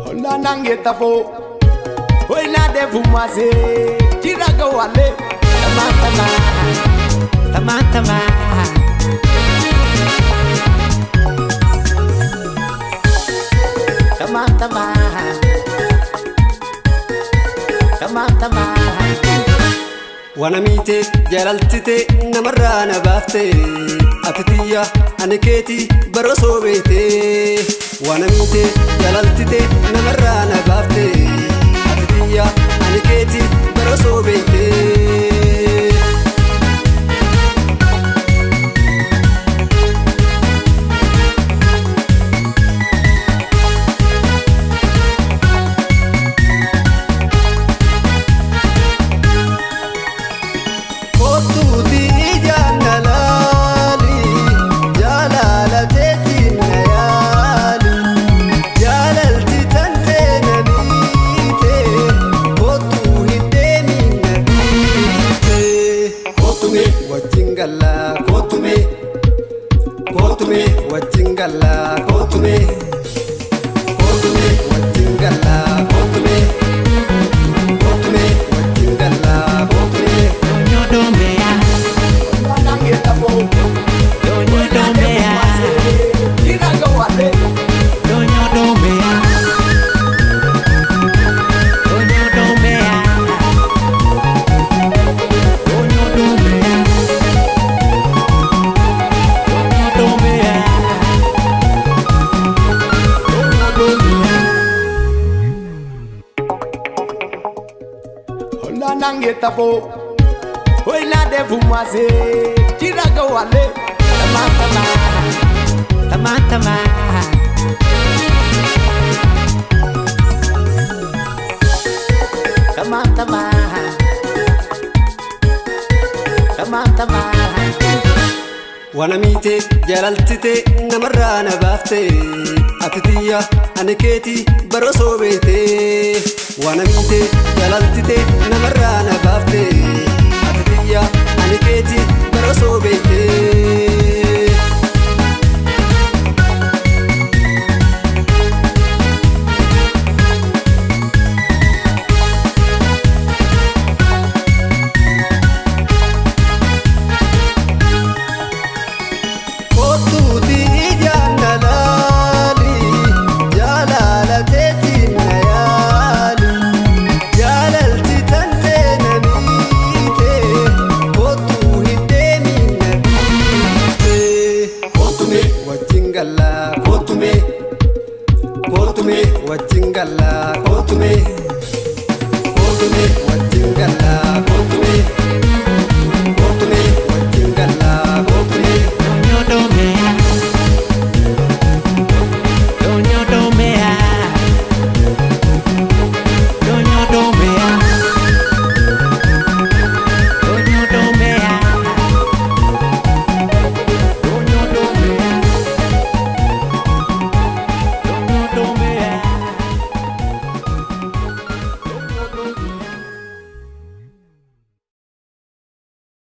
Hola nangeta po, hoy na de fumase, tira go wale, tama tama, tama tama, tama tama, tama tama. وانا ميتي جلالتي نمرة نبافتي أتتيا أنا كيتي برسو بيتي وانا ميتي جلالتي نمرة نبافتي أتتيا أنا كيتي برسو بيتي Wajingala, go to me, Wajingala, go to me, Wajingala, go to me. Don't me, nangeta po, don't me, tira go wale, don't me, don't me, nangeta po, hoy na de fumase, tira go wale, tama tama, tama tama, tama tama, tama tama. وانا ميتي جلالتي نمرة نبافتي أتتيا أنا كيتي برسو بيتي وانا ميتي جلالتي نمرة نبافتي أتتيا أنا كيتي برسو بيتي Wajingala, go to me, Wajingala, go to me, Wajingala, go to me.